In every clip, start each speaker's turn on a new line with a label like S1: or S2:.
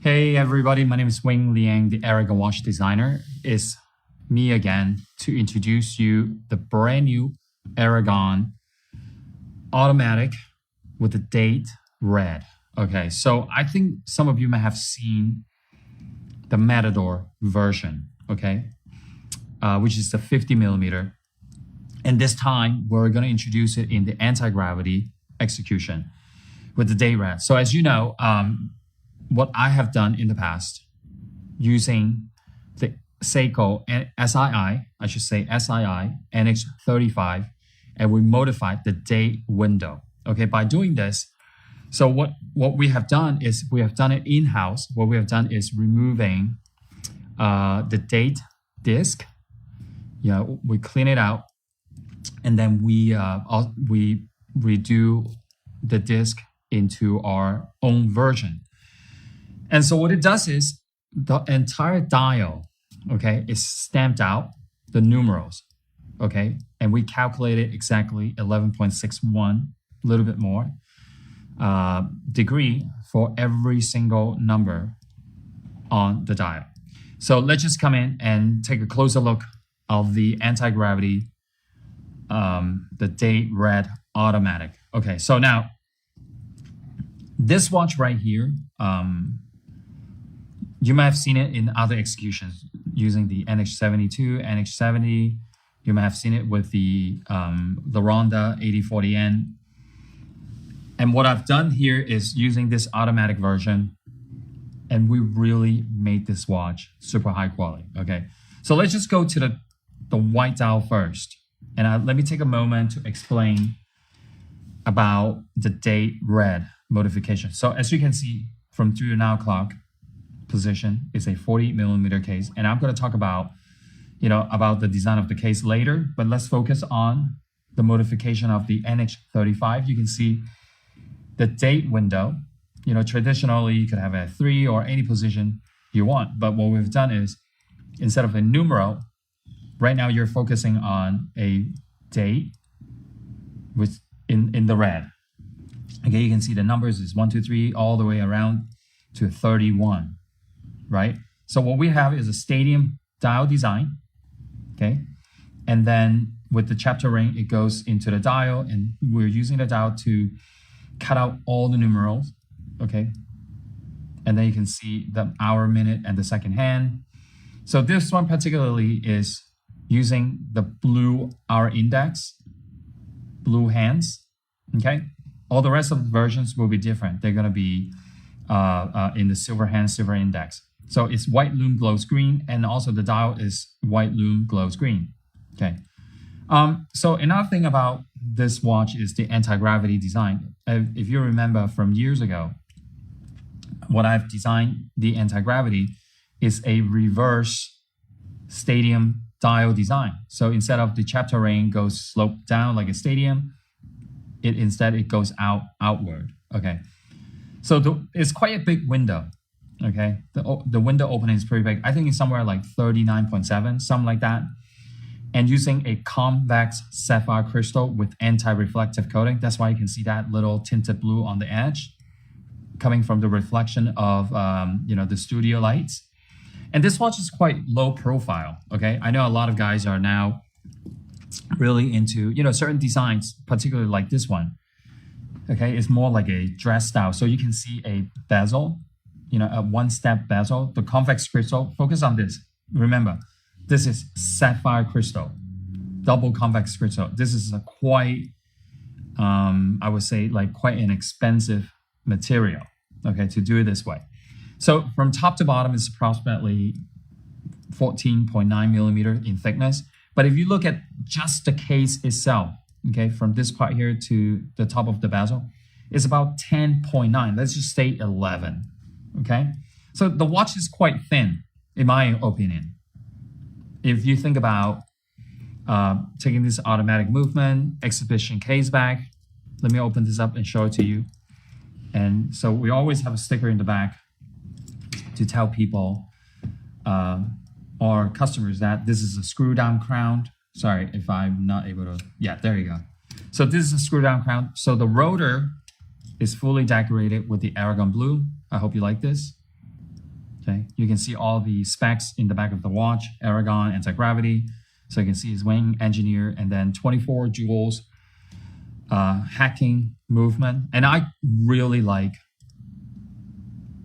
S1: Hey everybody, my name is Wing Liang, the ARAGON watch designer. It's me again to introduce you the brand new ARAGON automatic with the date red. Okay, so I think some of you may have seen the Matador version, okay, which is the 50 millimeter. And this time we're going to introduce it in the anti-gravity execution with the date red. So as you know, what I have done in the past using the Seiko and SII NH35, and we modified the date window. Okay, by doing this, so what we have done is we have done it in-house. What we have done is removing the date disc. We clean it out, and then we redo the disc into our own version. And so what it does is the entire dial, okay, is stamped out, the numerals, okay, and we calculated exactly 11.61, a little bit more, degree for every single number on the dial. So let's just come in and take a closer look of the anti-gravity, the date red automatic. Okay, so now this watch right here, you might have seen it in other executions using the NH72, NH70. You might have seen it with the Ronda 8040N. And what I've done here is using this automatic version, and we really made this watch super high quality. Okay, so let's just go to the white dial first. And let me take a moment to explain about the date red modification. So as you can see from 3 now clock position is a 40 millimeter case, and I'm going to talk about about the design of the case later, but let's focus on the modification of the NH35. You can see the date window. Traditionally you could have a 3 or any position you want, but what we've done is instead of a numeral, right now you're focusing on a date with in the red. Okay, you can see the numbers is 1, 2, 3 all the way around to 31. Right? So what we have is a stadium dial design, okay? And then with the chapter ring, it goes into the dial, and we're using the dial to cut out all the numerals, okay? And then you can see the hour, minute, and the second hand. So this one particularly is using the blue hour index, blue hands, okay? All the rest of the versions will be different. They're gonna be in the silver hand, silver index. So it's white lume glows green, and also the dial is white lume glows green. Okay. So another thing about this watch is the anti-gravity design. If you remember from years ago, what I've designed the anti-gravity is a reverse stadium dial design. So instead of the chapter ring goes slope down like a stadium, instead it goes outward. Okay. So it's quite a big window. Okay, the window opening is pretty big. I think it's somewhere like 39.7, something like that. And using a convex sapphire crystal with anti-reflective coating. That's why you can see that little tinted blue on the edge coming from the reflection of the studio lights. And this watch is quite low profile. Okay, I know a lot of guys are now really into certain designs, particularly like this one. Okay, it's more like a dress style. So you can see a bezel. A one-step bezel, the convex crystal. Focus on this. Remember, this is sapphire crystal, double convex crystal. This is a quite, I would say, like quite an expensive material, okay, to do it this way. So from top to bottom, it's approximately 14.9 millimeter in thickness. But if you look at just the case itself, okay, from this part here to the top of the bezel, it's about 10.9. Let's just say 11. Okay, so the watch is quite thin, in my opinion. If you think about taking this automatic movement, exhibition case back, let me open this up and show it to you. And so we always have a sticker in the back to tell people or customers that this is a screw down crown. Sorry if I'm not able to, yeah, there you go. So this is a screw down crown. So the rotor is fully decorated with the ARAGON blue. I hope you like this. Okay, you can see all the specs in the back of the watch, ARAGON, anti-gravity. So you can see his wing engineer, and then 24 joules hacking movement. And I really like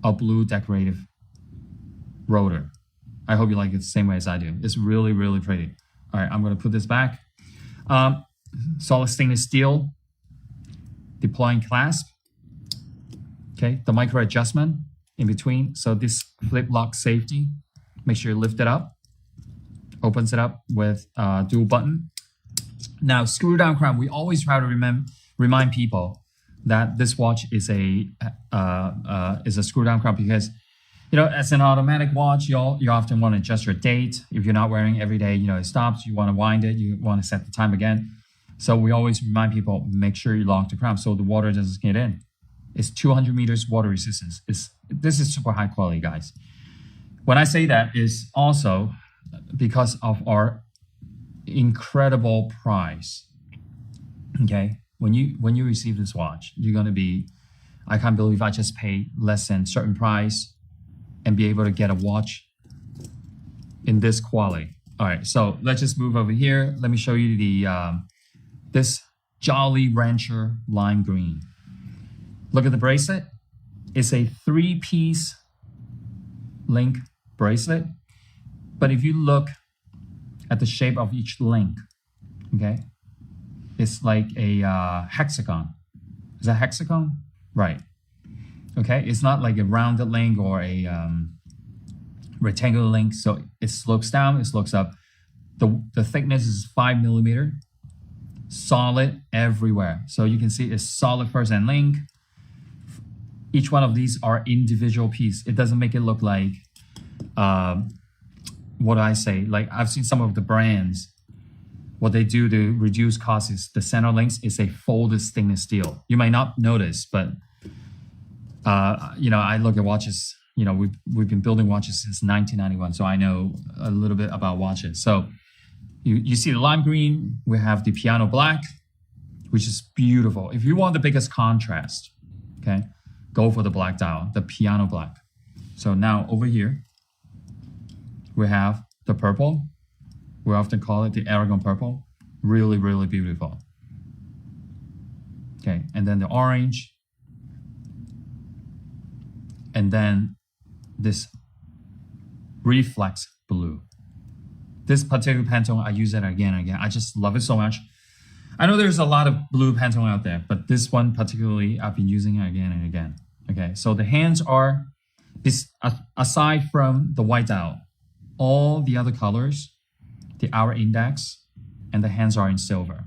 S1: a blue decorative rotor. I hope you like it the same way as I do. It's really, really pretty. All right, I'm gonna put this back. Solid stainless steel, deploying clasp. Okay, the micro adjustment in between. So this flip lock safety, make sure you lift it up. Opens it up with dual button. Now, screw down crown. We always try to remind people that this watch is a screw down crown because, you know, as an automatic watch, you often want to adjust your date. If you're not wearing every day, you know, it stops. You want to wind it. You want to set the time again. So we always remind people, make sure you lock the crown so the water doesn't get in. It's 200 meters water resistance. This is super high quality, guys. When I say that is also because of our incredible price. Okay, when you receive this watch, you're gonna be, I can't believe I just paid less than certain price and be able to get a watch in this quality. All right, so let's just move over here. Let me show you the this Jolly Rancher lime green. Look at the bracelet. It's a 3-piece link bracelet. But if you look at the shape of each link, okay, it's like a hexagon. Is that hexagon? Right. Okay, it's not like a rounded link or a rectangular link. So it slopes down, it slopes up. The thickness is 5 millimeter, solid everywhere. So you can see it's solid first and link. Each one of these are individual piece. It doesn't make it look like, what do I say? Like I've seen some of the brands, what they do to reduce costs is the center links is a folded stainless steel. You might not notice, but you know, I look at watches, you know, we've been building watches since 1991, so I know a little bit about watches. So you see the lime green, we have the piano black, which is beautiful. If you want the biggest contrast, okay, go for the black dial, the piano black. So now over here, we have the purple. We often call it the ARAGON purple. Really, really beautiful. Okay, and then the orange. And then this reflex blue. This particular Pantone, I use it again and again. I just love it so much. I know there's a lot of blue Pantone out there, but this one particularly, I've been using it again and again. Okay, so the hands are, aside from the white dial, all the other colors, the hour index, and the hands are in silver.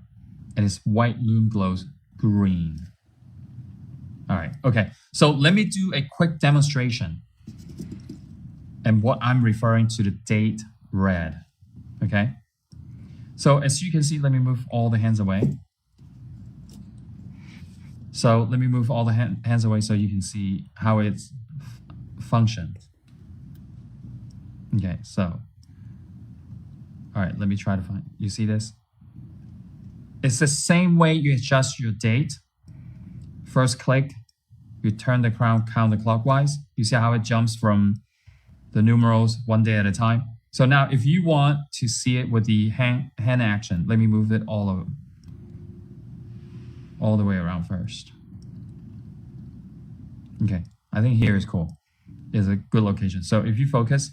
S1: And it's white lume glows green. All right, okay. So let me do a quick demonstration. And what I'm referring to the date red, okay? So as you can see, let me move all the hands away. So let me move all the hands away so you can see how it's functions. Okay, so, all right, let me try to find, you see this? It's the same way you adjust your date. First click, you turn the crown counterclockwise. You see how it jumps from the numerals one day at a time. So now if you want to see it with the hand action, let me move it all the way around first. Okay, I think here is cool. It's a good location. So if you focus,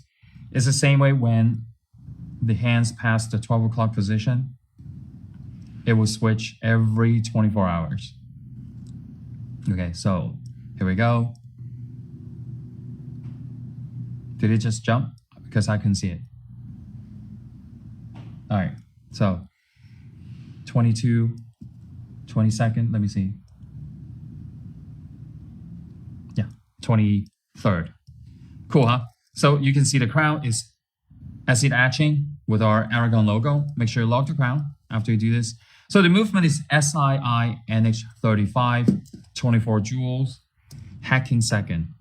S1: it's the same way when the hands pass the 12 o'clock position, it will switch every 24 hours. Okay, so here we go. Did it just jump? Because I couldn't see it. All right, so 22, 22nd, let me see. Yeah, 23rd. Cool, huh? So you can see the crown is acid etching with our ARAGON logo. Make sure you lock the crown after you do this. So the movement is SII NH35, 24 joules, hacking second,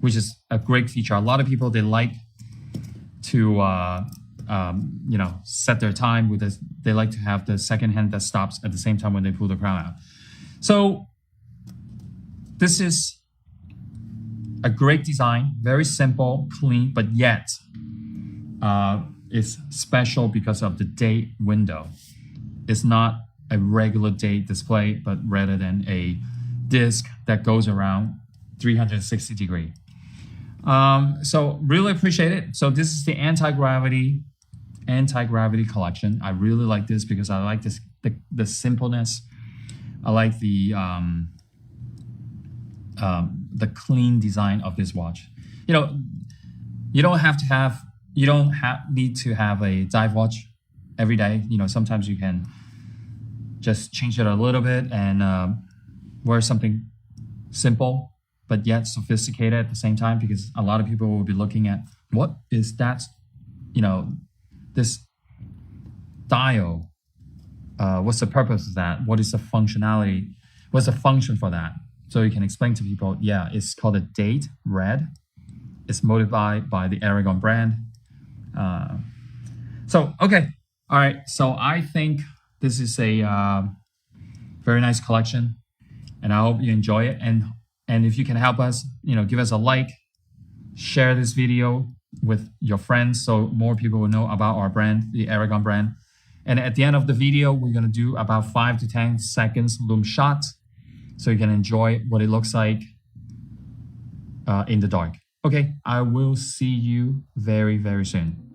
S1: which is a great feature. A lot of people, they like to, you know, set their time with this. They like to have the second hand that stops at the same time when they pull the crown out. So this is a great design, very simple, clean, but yet it's special because of the date window. It's not a regular date display, but rather than a disc that goes around 360 degrees. So really appreciate it. So this is the anti-gravity collection. I really like this because I like this the simpleness. I like the clean design of this watch. You know, you don't need to have a dive watch every day. You know, sometimes you can just change it a little bit and wear something simple but yet sophisticated at the same time, because a lot of people will be looking at what is that, you know, this dial. What's the purpose of that? What is the functionality? What's the function for that? So you can explain to people, yeah, it's called a Date Red. It's modified by the ARAGON brand. Okay. All right. So I think this is a very nice collection, and I hope you enjoy it. And if you can help us, you know, give us a like, share this video with your friends so more people will know about our brand, the ARAGON brand. And at the end of the video, we're going to do about 5 to 10 seconds lume shot so you can enjoy what it looks like in the dark. Okay, I will see you very, very soon.